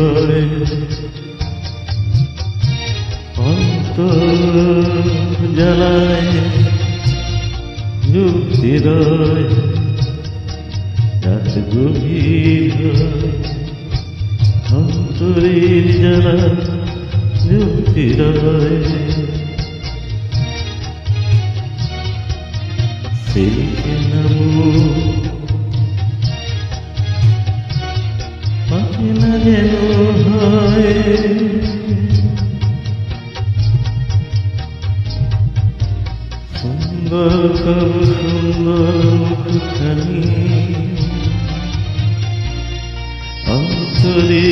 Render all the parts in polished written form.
হয় অন্তর জ্বালায় যুক্তিরয় রাত গভীর হয় অন্তরের জ্বালা যুক্তিরয় সেদিকে নামো পাখি না যেন হয় সুন্দর কব সুন্দর মুখখানি অন্তরে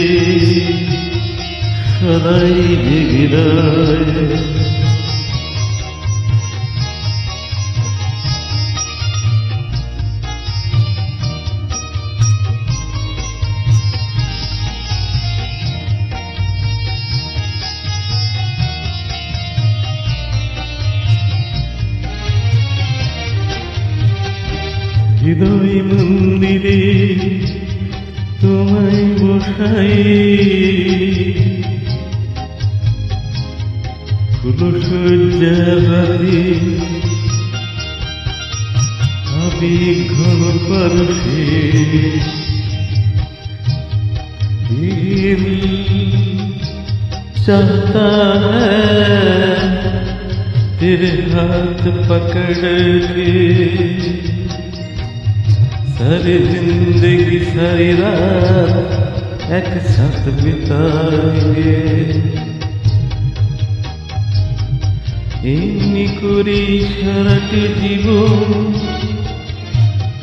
সদাই জেগে রয় হৃদয় মন্দিরে তোমায় বসাই ফুলশয্যাবাদী আবেগ ঘন পরশে দিল চাহতা है तेरे हाथ पकड़ के सारी जिंदगी सारी रात एक साथ बिताएंगे এমনি করে সারাটি জীবন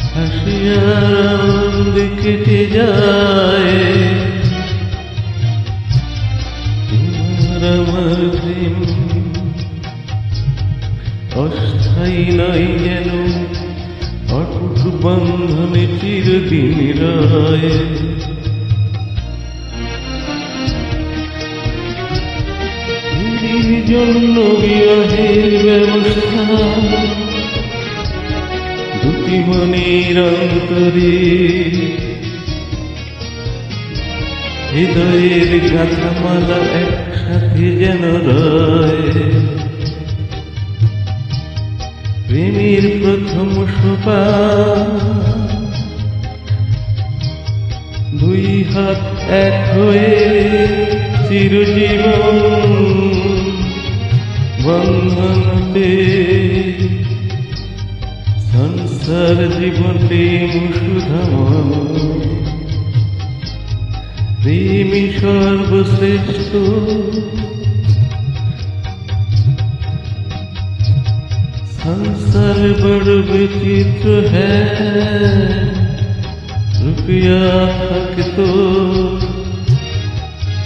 হাসিয়া আনন্দে কেটে যায় তোমার আমার প্রেম অস্থায়ী নয় যেন অটুট বন্ধনে চিরদিন রয় জন্য বিবাহের ব্যবস্থা দুটি মনের অন্তরে হৃদয়ের গাথামালা একসাথে যেন রয় প্রেমের প্রথম সোপান দুই হাত এক হয়ে চিরজীবন বন্ধনতে সংসার জীবনে মুসুধাম প্রেমী সর্বশ্রেষ্ঠ संसार बड़ विचित्र है रुपया तक तो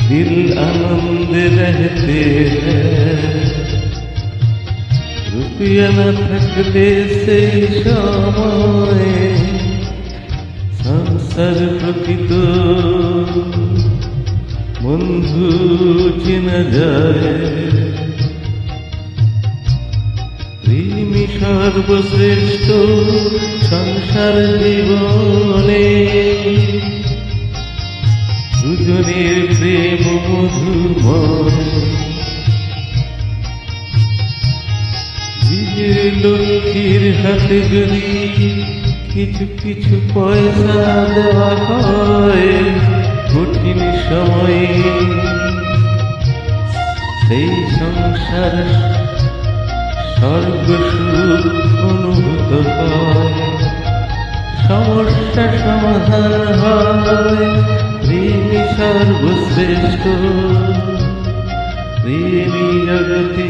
दिल आनंद रहते हैं रुपया न थकते से समय संसार प्रकृत बंधु চেনা যায় প্রেমী সর্বশ্রেষ্ঠ সংসার জীবনে দুজনের প্রেম মধুময় নিজের লক্ষ্মীর হাতে যদি কিছু কিছু পয়সা দেওয়া হয় কঠিন সময়ে সেই সংসার সর্বসুখ অনুভূত হয় সমস্যা সমাধান হয় প্রেমী সর্বশ্রেষ্ঠ প্রেমী জগতে